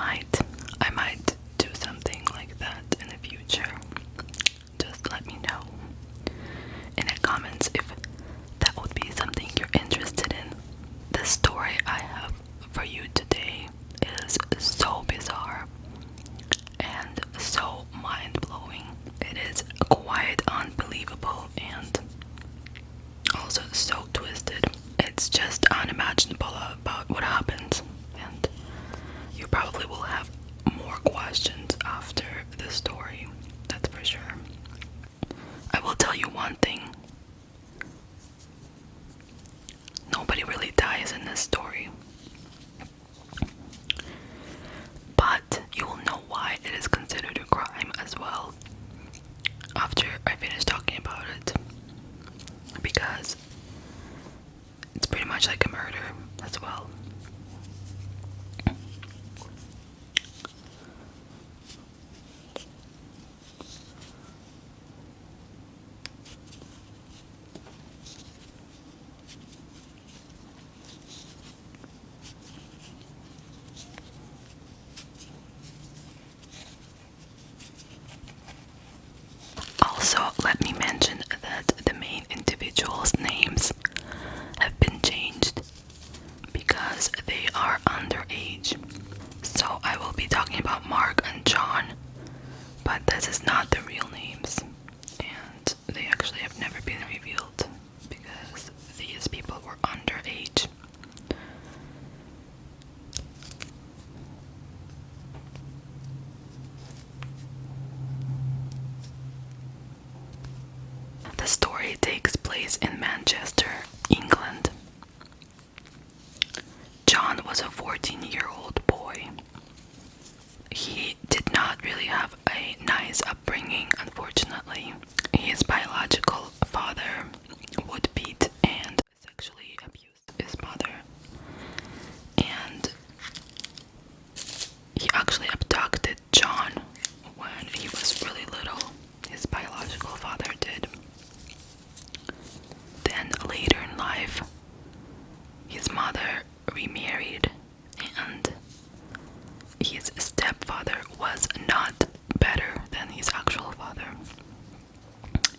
I might do something like that in the future. Just let me know in the comments if that would be something you're interested in. The story I have for you today is so bizarre and so mind-blowing. It is quite unbelievable and also so twisted. It's just unimaginable about what happened, and you probably will have more questions after the story, that's for sure. I will tell you one thing. Nobody really dies in this story. But you will know why it is considered a crime as well after I finish talking about it. Because it's pretty much like a murder as well. Also, let me mention that the main individuals' names have been changed because they are underage. So I will be talking about Mark and John, but this is not the real names, and they actually have never been revealed because these people were underage. The story takes place in Manchester, England. John was a 14-year-old boy. He did not really have a nice upbringing, unfortunately. His biological father would beat and sexually abuse his mother. And he actually abducted John when he was really little. His biological father did. Then later in life, his mother remarried, and his stepfather was not better than his actual father.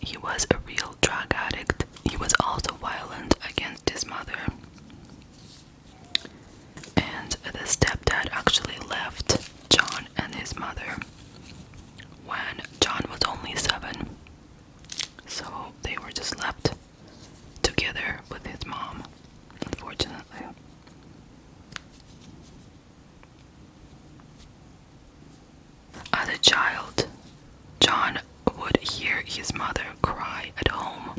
He was a real drug addict. He was also violent against his mother. And the stepdad actually left John and his mother when John was only 7. So they were just left together with his mom, unfortunately. As a child, John would hear his mother cry at home.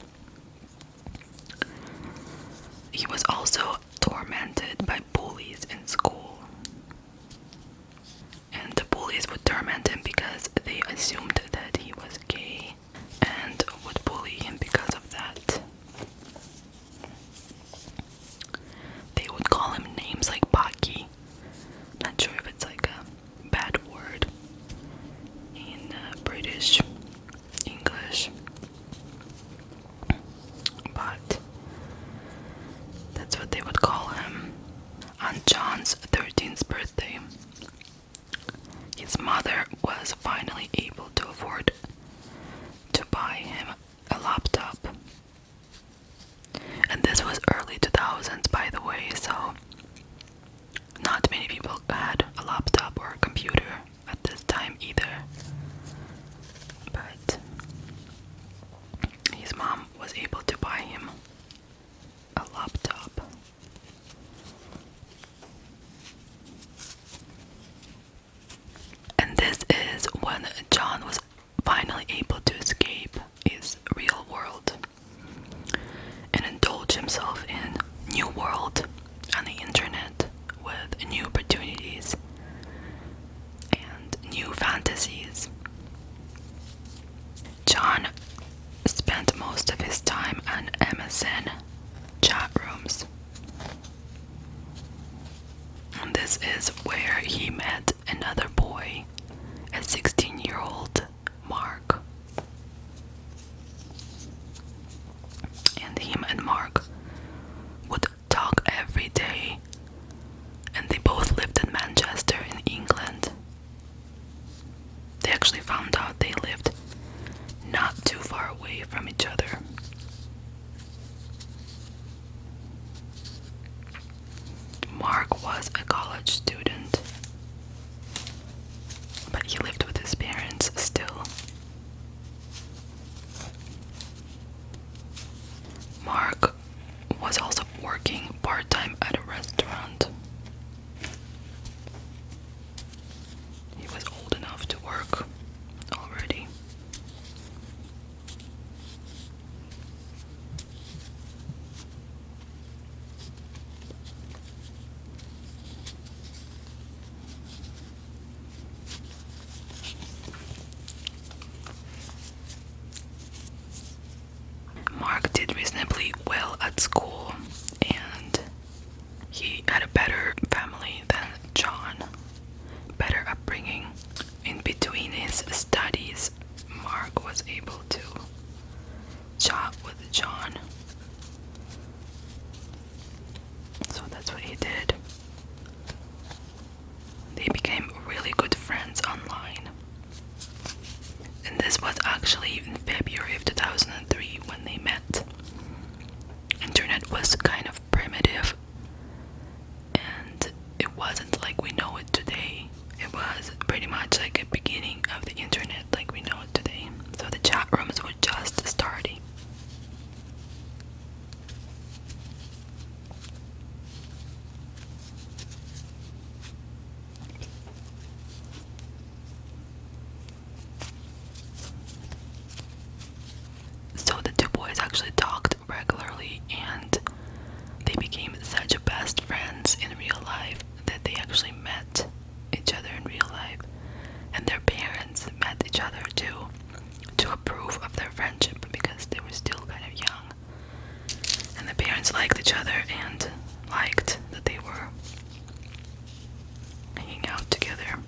He was also tormented by bullies in school. And the bullies would torment him because they assumed that he was gay and would bully him because of that. They would call him names like Baki. Not sure if it's like a bad word in British English, but that's what they would call him. On John's 13th birthday, his mother was finally able to afford to buy him a laptop. And this was early 2000s, by the way, so not many people had a laptop or a computer at this time either. But his mom was able to buy him a laptop. And this is when John was finally able to escape his real world and indulge himself in new world on the internet with new opportunities and new fantasies. John spent most of his time on MSN chat rooms. And this is where he met another boy, a 16-year-old Mark. And him and Mark would talk every day, and they both lived in Manchester in England. actually found out they lived not too far away from each other. Mark was a college student, but he lived with his parents still. Mark was also working part-time at a restaurant. He was old enough to work already. Mark did reasonably well at school, and he had a better family than John, better upbringing. In between his studies, Mark was able to chat with John, so that's what he did. They became really good friends online. And this was actually in February of 2003 when they met. Internet was kind of primitive, and it wasn't like we know it today. It was pretty much like a beginning of the internet like we know it today. So the chat rooms were just starting. So the two boys actually talked regularly, and they became such best friends in real life that they actually met each other in real life. And their parents met each other too, to approve of their friendship because they were still kind of young. And the parents liked each other and liked that they were hanging out together.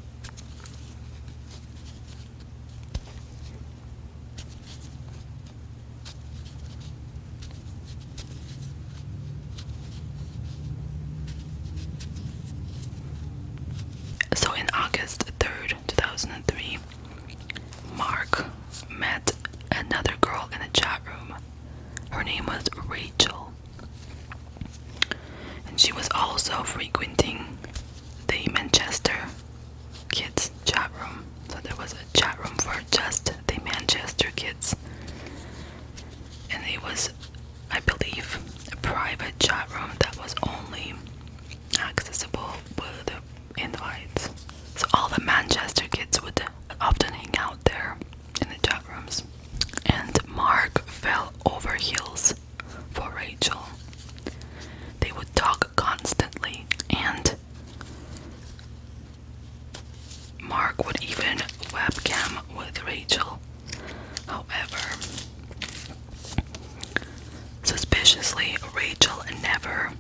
So in August 3rd, 2003, Mark met another girl in a chat room. Her name was Rachel. And she was also frequenting the Manchester kids chat room. So there was a chat room for just the Manchester kids. And it was, I believe, a private chat room that was only accessible with invites. So all the Manchester kids would often hang out there in the chat rooms. And Mark fell over heels for Rachel. They would talk constantly, and Mark would even webcam with Rachel. However, suspiciously, Rachel never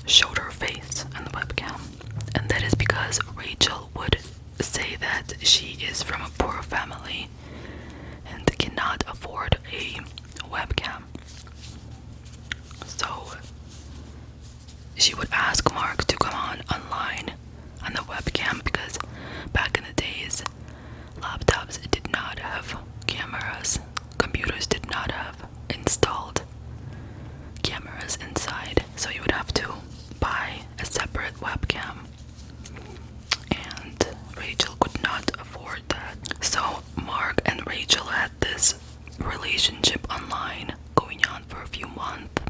showed her face on the webcam. And that is because Rachel would say that she is from a poor family and cannot afford a webcam. So she would ask Mark to come online on the webcam because back in the days, laptops did not have cameras. Computers did not have installed cameras inside, so you would have to buy a separate webcam, and Rachel could not afford that. So Mark and Rachel had this relationship online going on for a few months,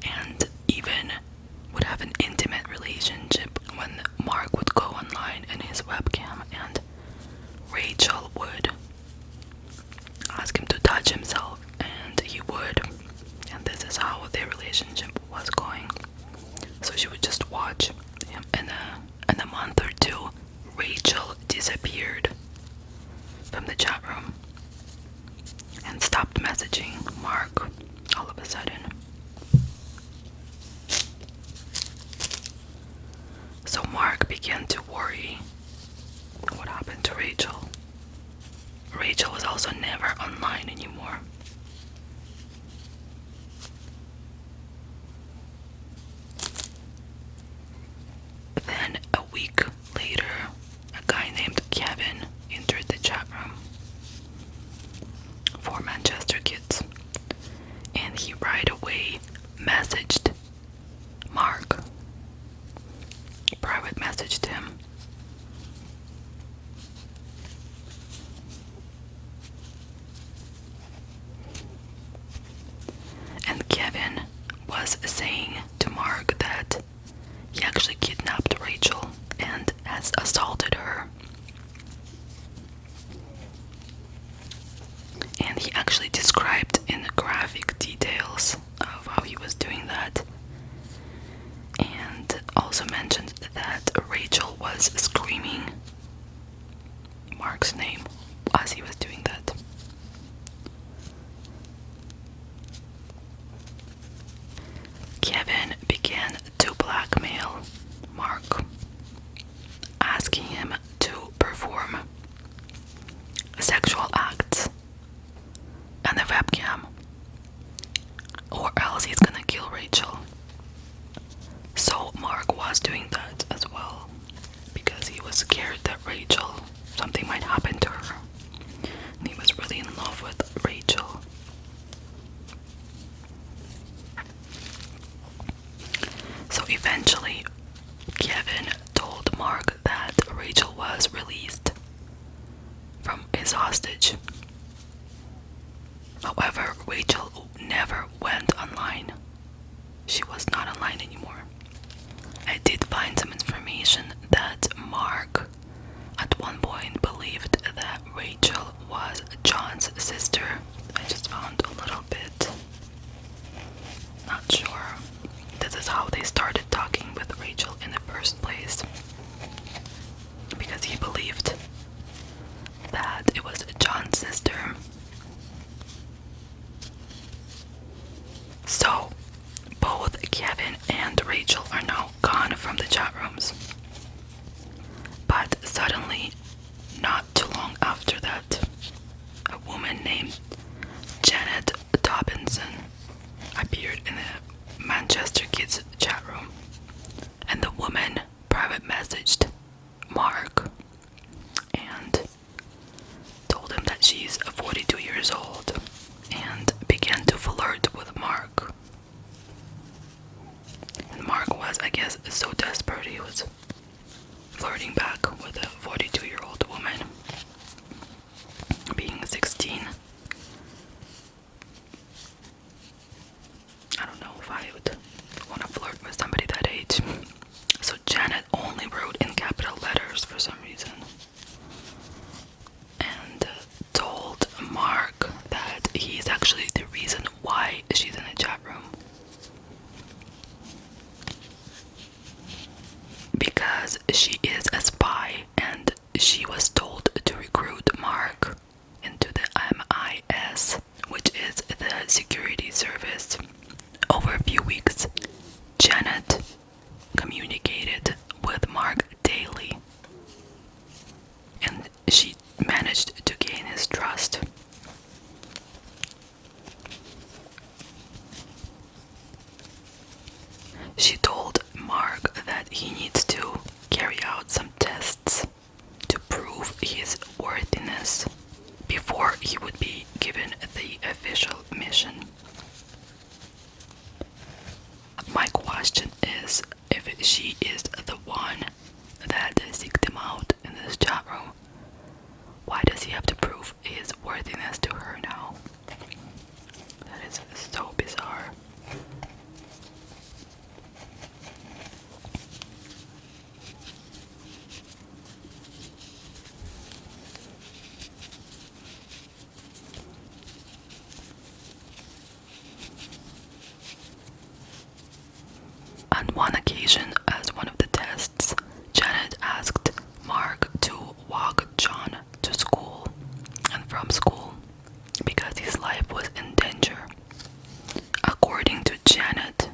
and even would have an intimate relationship when Mark would go online in his webcam and Rachel would ask him to touch himself, and he would. And this is how their relationship was going. So she would just watch him. And in a month or two, Rachel disappeared from the chat room and stopped messaging Mark all of a sudden. So Mark began to worry what happened to Rachel. Rachel was also never online anymore. Then a week later, a guy named Kevin entered the chat messaged him. And Kevin was saying to Mark that he actually kidnapped Rachel and has assaulted her. And he actually described in graphic details of how he was doing that. And also mentioned that Rachel was screaming Mark's name as he was doing that. Kevin began to blackmail Mark, asking him to perform sexual acts on the webcam, or else he's gonna kill Rachel. So Mark was doing that as well, because he was scared that something might happen to her. And he was really in love with Rachel. So eventually, Kevin told Mark that Rachel was released from his hostage. However, Rachel never went online. She was not online anymore. I did find some information that Mark at one point believed that Rachel was John's sister. I just found a little bit. Not sure. This is how they started talking with Rachel in the first place. Because he believed that it was John's sister. So, both Kevin and Rachel are now gone from the chat rooms. But suddenly, not too long after that, a woman named Janet Dobinson appeared in the Manchester Kids chat room. And the woman private messaged Mark and told him that she's 42 years old and began to flirt with Mark. And Mark was, I guess, so desperate he was flirting back with a 42-year-old woman, being 16. I don't know if I would want to flirt with somebody that age. So Janet only wrote in capital letters for some reason. And told Mark that he's actually the reason why she's in a chat room. Because she is a spy and she was told to recruit Mark into the MI6, which is the security service. Over a few weeks, Janet communicated with Mark daily, and she managed to gain his trust. She told Mark that he needs to carry out some tests to prove his worthiness before he would be given the official mission. My question is, if she is the one that seeked him out in this chat room, why does he have to prove his worthiness to her now? That is so bizarre. On one occasion, as one of the tests, Janet asked Mark to walk John to school and from school because his life was in danger. According to Janet,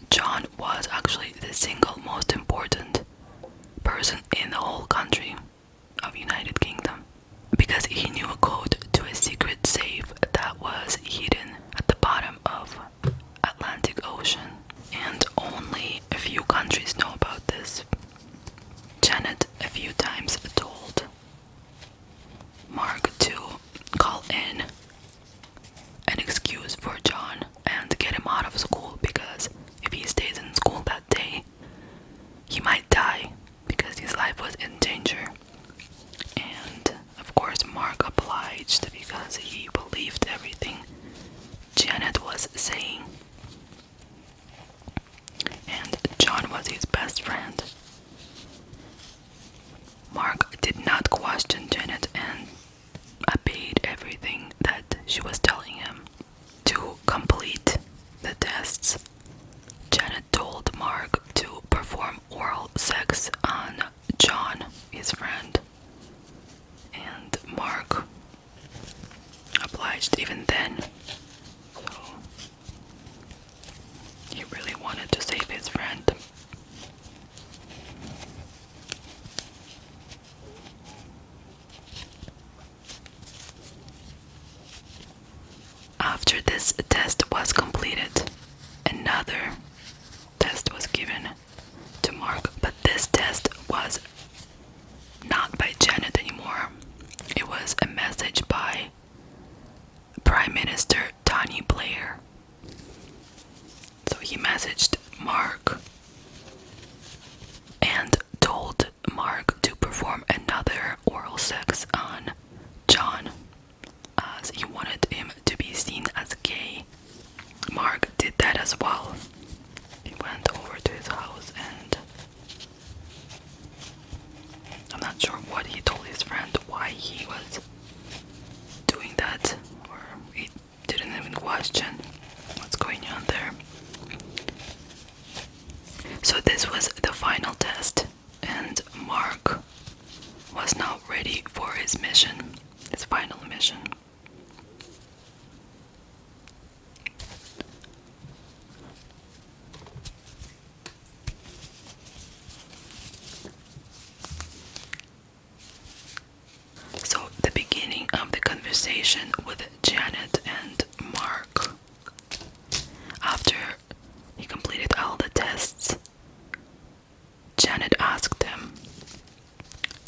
John was actually the single most important person in the whole country of United Kingdom because he knew a code to a secret safe that was hidden at the bottom of Atlantic Ocean. And only a few countries know about this. Janet a few times told Mark to call in an excuse for John and get him out of school, because if he stays in school that day, he might die because sex on John, his friend, and Mark obliged even then. So he really wanted to save his friend. After this test was completed, another test was given to Mark, but this test was not by Janet anymore. It was a message by Prime Minister Tony Blair. So he messaged Mark and told Mark to perform another oral sex on John, as he wanted him to be seen as gay. Mark did that as well. He went over to his house, and I'm not sure what he told his friend, why he was doing that, or he didn't even question what's going on there. So this was the final test, and Mark was now ready for his mission, his final mission. So the beginning of the conversation with Janet and Mark, after he completed all the tests, Janet asked him,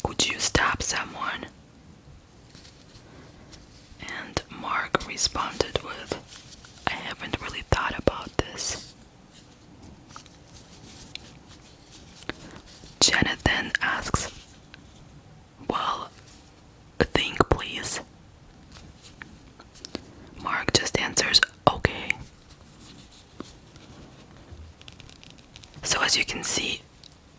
"Could you stab someone?" And Mark responded with, "I haven't really thought about this." Janet then asks, "Well, think please." Mark just answers, "Okay." So as you can see,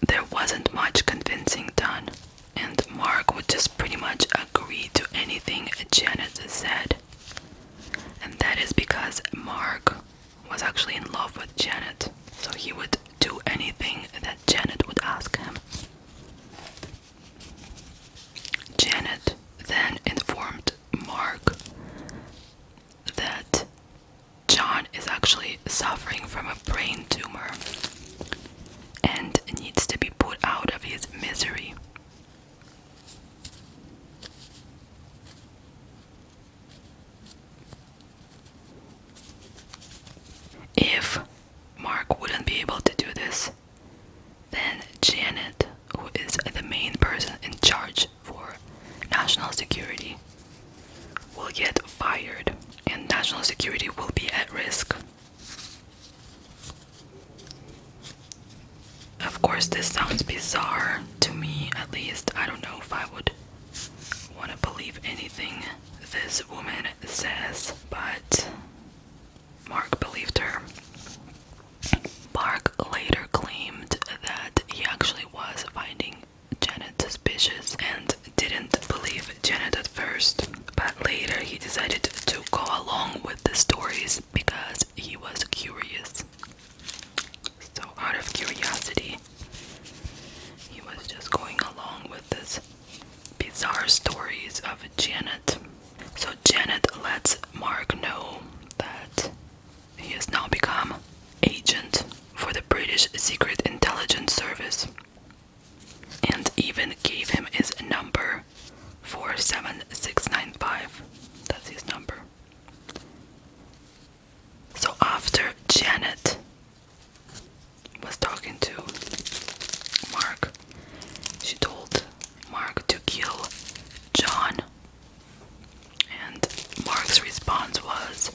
there wasn't much convincing done, and Mark would just pretty much agree to anything Janet said. And that is because Mark was actually in love with Janet, so he would do anything that Janet would ask him. Janet then informed Mark that John is actually suffering from a brain tumor and needs to be put out of his misery. If Mark wouldn't be able to do this, then Janet, who is the main person in charge for national security, will get fired, and national security will be at risk. Of course, this sounds bizarre to me, at least. I don't know if I would want to believe anything this woman says, but Mark believed her. Mark later claimed that he actually was finding Janet suspicious and didn't believe Janet at first, but later he decided to go along with the stories because he was curious. So out of curiosity, he was just going along with this bizarre stories of Janet. So Janet lets Mark know that he has now become agent for the British Secret Intelligence Service, and even gave him his number, 47695. That's his number. So after Janet was talking to Mark, she told Mark to kill John, and Mark's response was,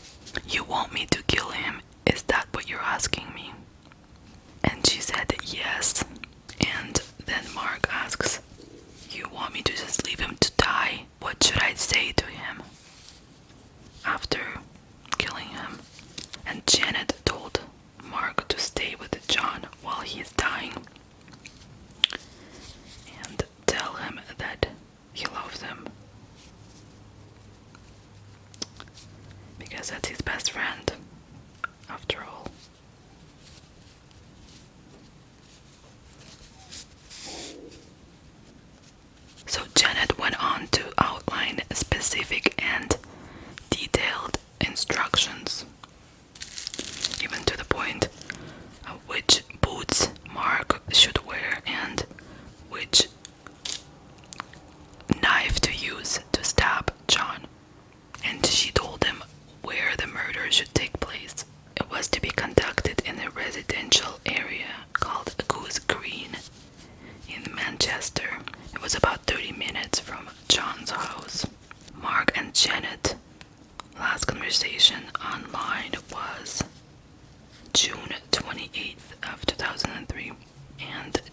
"You want me to kill him? Is that what you're asking me?" And she said yes. And then Mark asks, "You want me to just leave him to die? What should I say to him after killing him?" And Janet told Mark to stay with John while he's dying and tell him that he loves him, because that's his best friend, after all.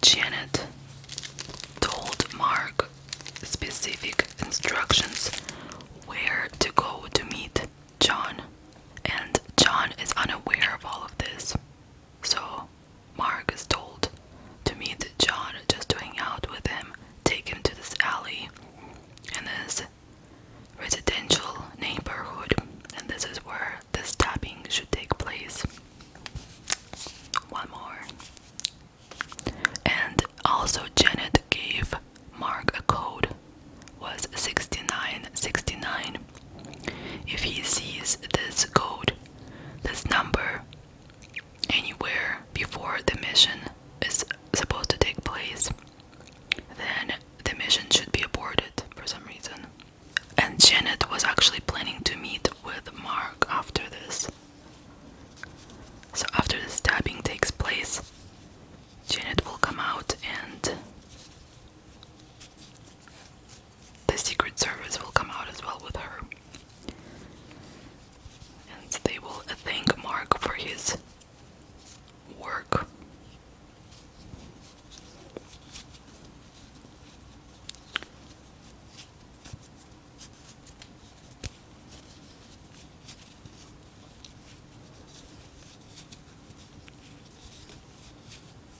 Janet told Mark specific instructions where to go to meet John, and John is unaware of all of this. So Mark is told to meet John, just to hang out with him, take him to this alley in this residential neighborhood, and this is where the stabbing should take place. One more. And also Janet gave Mark a code, was 6969. If he sees this code, this number, anywhere before the mission is supposed to take place, then the mission should be aborted for some reason. And Janet was actually planning to meet with Mark after this. So after the stabbing takes place, Janet will come out and the Secret Service will come out as well with her. And they will thank Mark for his work.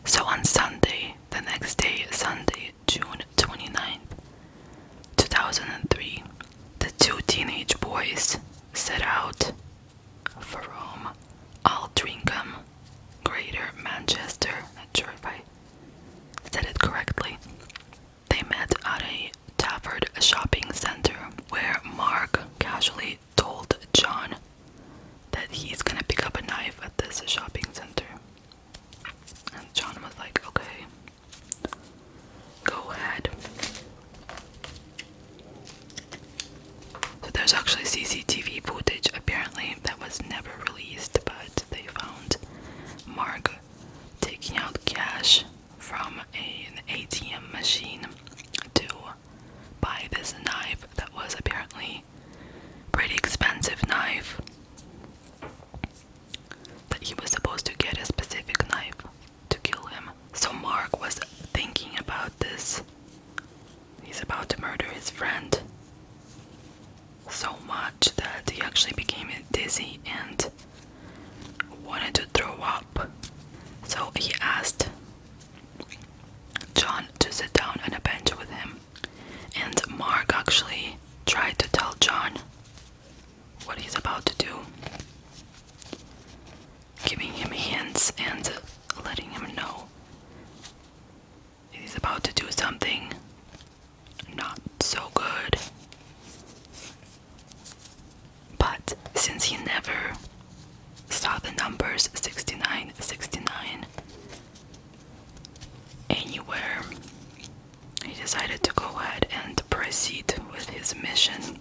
So on Sunday, the next day, Sunday, June 29th, 2003, the two teenage boys set out from Altrincham, Greater Manchester. Not sure if I said it correctly. They met at a Stafford shopping center where Mark casually told John that he's gonna pick up a knife at this shopping center. And John was like, okay, go ahead. So there's actually CCTV footage apparently that was never released, but they found Mark taking out cash from an ATM machine to buy this knife that was apparently pretty expensive knife, that he was supposed to get a specific knife to kill him. So Mark was thinking about this. He's about to murder his friend so much that he actually became dizzy and wanted to throw up. So he asked John to sit down on a bench with him, and Mark actually tried to tell John what he's about to do, giving him hints and letting him know he's about to do something not so good. But since he never saw the numbers 6969 anywhere, he decided to go ahead and proceed with his mission.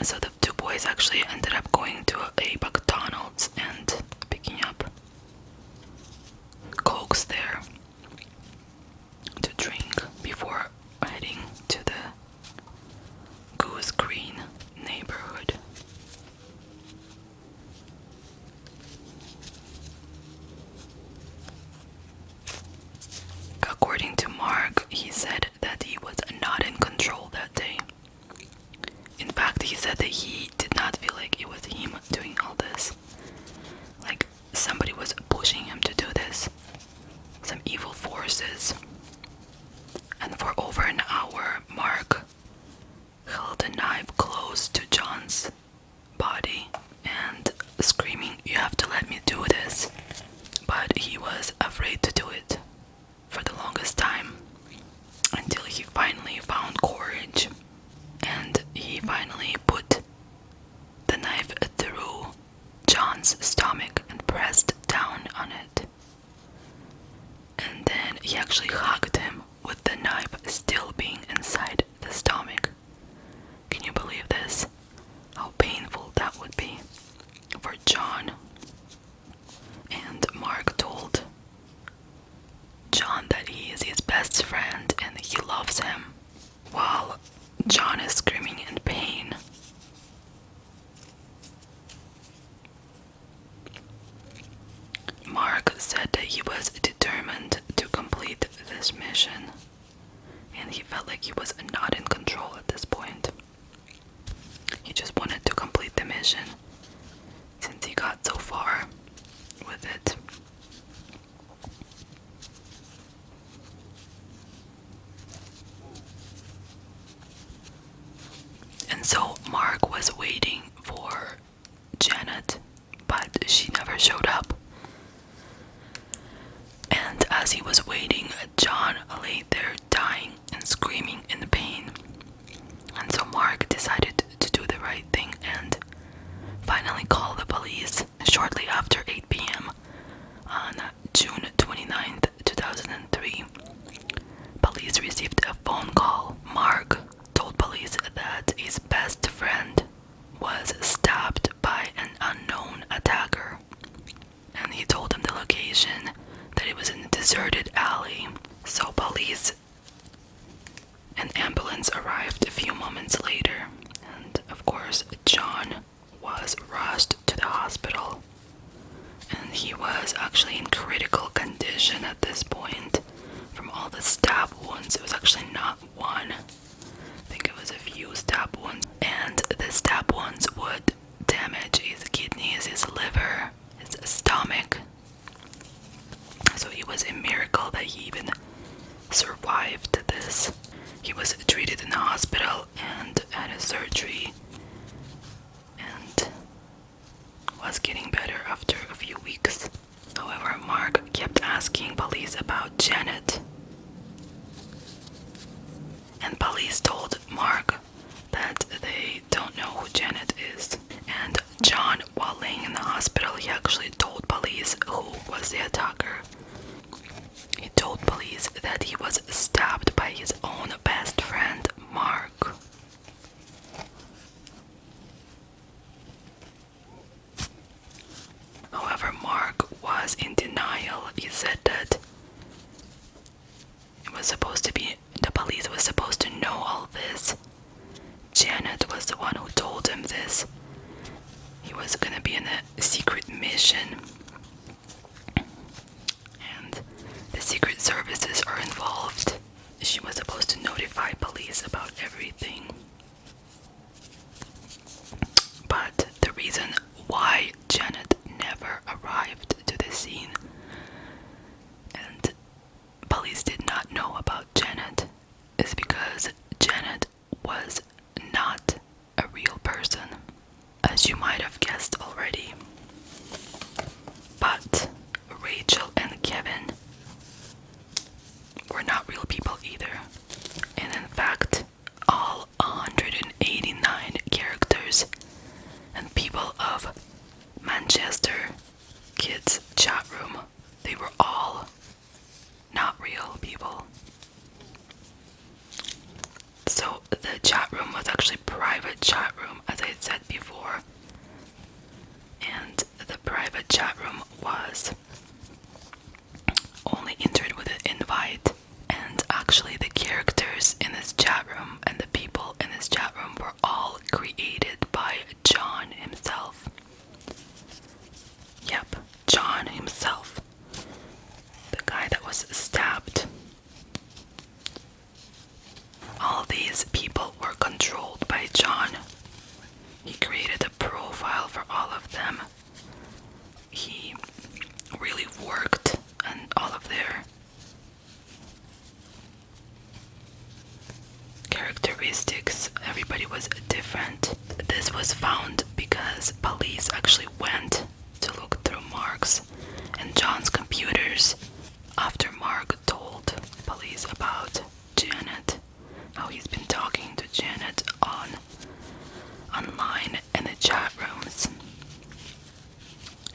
So the two boys actually ended up going to a McDonald's and picking up Cokes there to drink before heading to the Goose Green neighborhood. According to Mark, he said that he was not in control that day. In fact, he said that he did not feel like it was him doing all this. Like somebody was pushing him to do this. Some evil forces. And for over an hour, Mark held a knife close to John's body and screaming, "You have to let me do this." But he was afraid to do it for the longest time, until he finally found courage and he finally put the knife through John's stomach and pressed down on it. And then he actually hugged him with the knife still being inside the stomach. Can you believe this? How painful that would be for John. And Mark told John that he is his best friend and he loves him, while John is screaming in pain. Mark said that he was determined to complete this this mission, and he felt like he was not in control at this point. He just wanted to complete the mission since he got so far with it. And so Mark was waiting for Janet, but she never showed up. And as he was waiting, John lay there dying and screaming in pain. And so Mark decided to do the right thing and finally call the police. Shortly after 8 p.m. on June 29th, 2003, police received a phone call. Mark told police that his best friend was stabbed by an unknown attacker. And he told them the location, that it was in a deserted alley. So police and ambulance arrived a few moments later, and of course John was rushed to the hospital, and he was actually in critical condition at this point. From all the stab wounds, it was actually not one, I think it was a few stab wounds, and the stab wounds would damage his kidneys, his liver, his stomach. So it was a miracle that he even survived this. He was treated in the hospital and had a surgery and was getting better after a few weeks. However, Mark kept asking police about Janet. And police told Mark that they don't know who Janet is. And John, while laying in the hospital, he actually told police who was the attacker. He told police that he was stabbed by his own best friend, Mark. However, Mark was in denial. He said that the police was supposed to know all this. Janet was the one who told him this. He was gonna be in a secret mission. And the secret services are involved. She was supposed to notify police about everything. But the reason why Janet never arrived to the scene and police did not know about Janet is because Janet was not a real person, as you might have guessed already. But Rachel and Kevin were not real people either. And in fact, all 189 characters and people of Manchester Kids chat room, they were all not real people. So the chat room was actually private chat room, as I said before. And the private chat room was only entered with an invite. And actually the characters in this chat room and the people in this chat room were all created by John himself. Yep, John himself. The guy that was stabbed. All these people were controlled by John. He created a profile for all of them. He really worked on all of their characteristics. Everybody was different. This was found because police actually went to look through Mark's and John's computers after Mark told police about Janet, how he's been talking to Janet online in the chat rooms.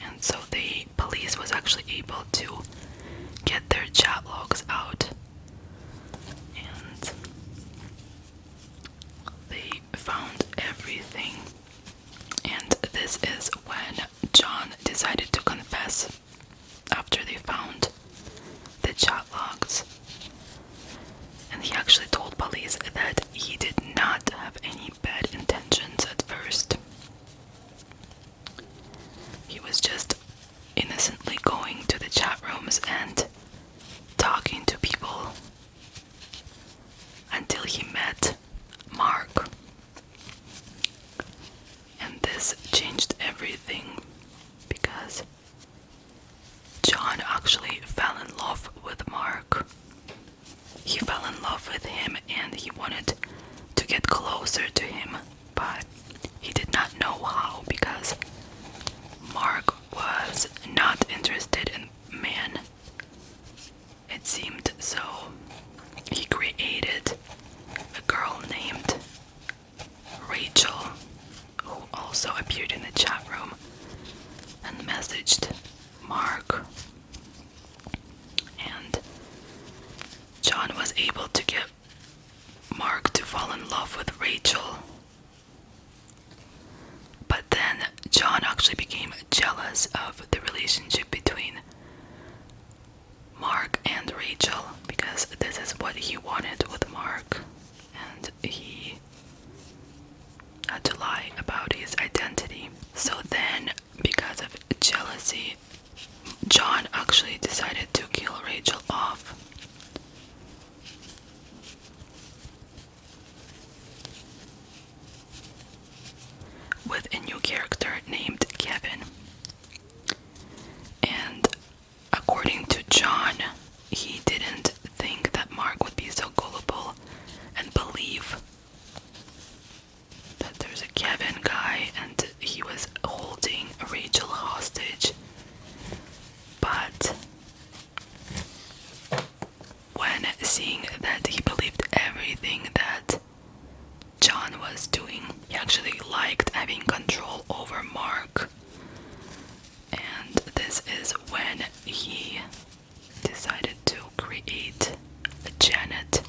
And so the police was actually able to get their chat logs out, and they found everything. And this is when John decided to confess after they found the chat logs. And he actually told police that he did not have any bad intentions at first. He was just innocently going to the chat rooms and talking to people he fell in love with him and he wanted to get closer to him, but he did not know how because Mark was not interested in men, it seemed. So he created a girl named Rachel, who also appeared in the chat room, and messaged Mark. And John was able to get Mark to fall in love with Rachel. But then John actually became jealous of the relationship between Mark and Rachel because this is what he wanted with Mark, and he had to lie about his identity. So then, because of jealousy, John actually decided to kill Rachel off. With a new character named Kevin. And according to John, he didn't think that Mark would be so gullible and believe that there's a Kevin guy and he was holding Rachel hostage. But when seeing that he believed everything that John was doing, he actually liked having control over Mark. And this is when he decided to create a Janet.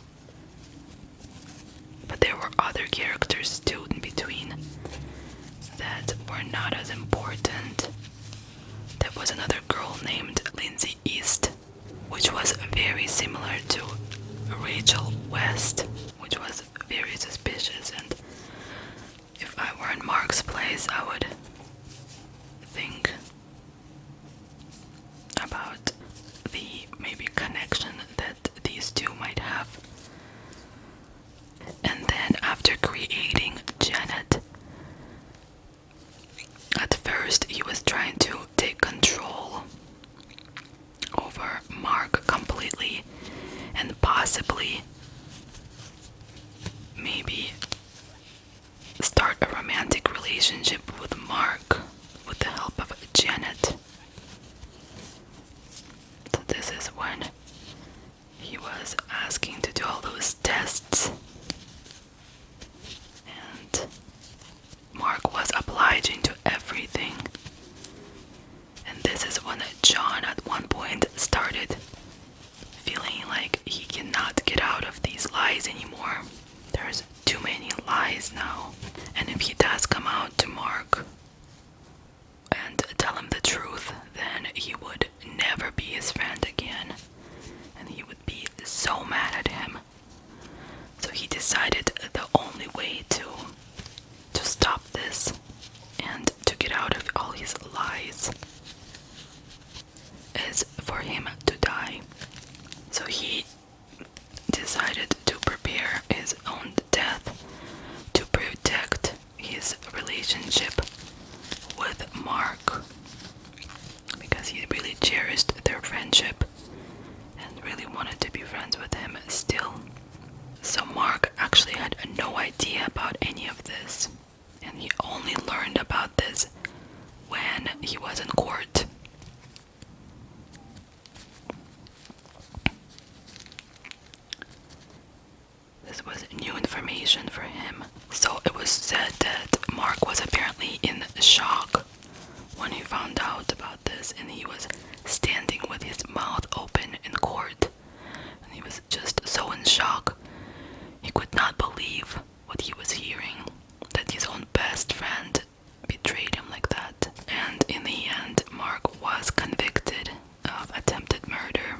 But there were other characters too in between that were not as important. There was another girl named Lindsay East, which was very similar to Rachel West, which was very suspicious. And if I were in Mark's place, I would think about the maybe connection that these two might have. And then after creating Janet, at first he was trying to take control over Mark completely and possibly maybe start a romantic relationship with Mark with the help of Janet. So this is when he was asking to do all those tests, and Mark was obliging to everything. And this is when John at one point started feeling like he cannot get out of these lies anymore. There's too many lies now. And if he does come out to Mark and tell him the truth, then he would never be his friend again. And he would be so mad at him. So he decided the only way to stop this and to get out of all his lies is for him to die. So he decided to prepare his own death to protect his relationship with Mark, because he really cherished their friendship and really wanted to be friends with him still. So Mark actually had no idea about any of this, and he only learned about this when he was in court. This was new information for him. So it was said that Mark was apparently in shock when he found out about this, and he was standing with his mouth open in court, and he was just so in shock. He could not believe what he was hearing, that his own best friend betrayed him like that. And in the end, Mark was convicted of attempted murder.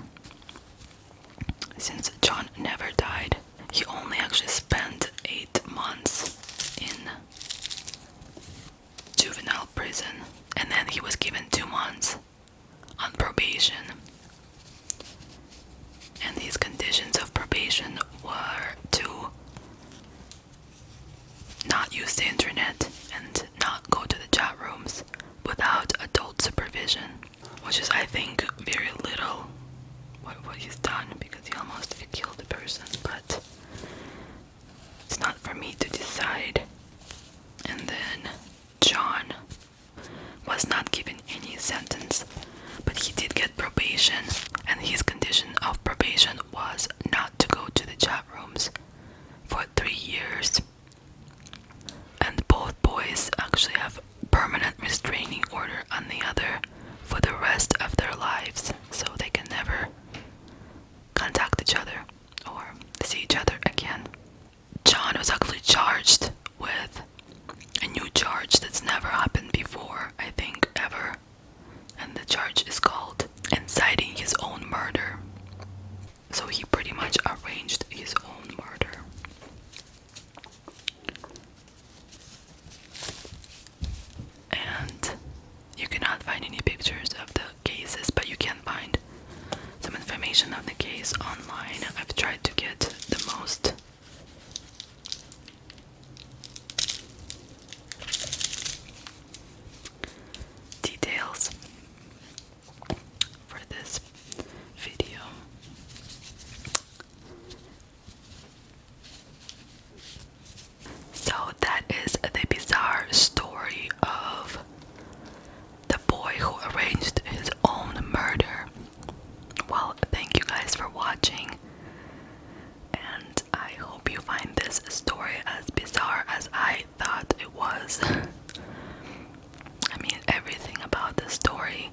Since John never died, he only actually spent 8 months in juvenile prison, and then he was given 2 months on probation. And his conditions of probation were to not use the internet and not go to the chat rooms without adult supervision, which is, I think, very little what he's done, because he almost killed the person. persons, but it's not for me to decide. And then John was not given any sentence, but he did get probation, and his condition of probation was not to go to the chat rooms for 3 years. And both boys actually have permanent restraining order on the other for the rest of their lives, so they can never contact each other or see each other again. John was actually charged with a new charge that's never happened before, I think, ever. And the charge is called inciting his own murder. So he pretty much arranged his own murder. And you cannot find any pictures of the cases, but you can find some information of the case online. I've tried to get the most details for this video. So that is the bizarre story of the boy who arranged his own murder. Well, thank you guys for watching, and I hope you find this story as bizarre as I thought it was. I mean, everything about the story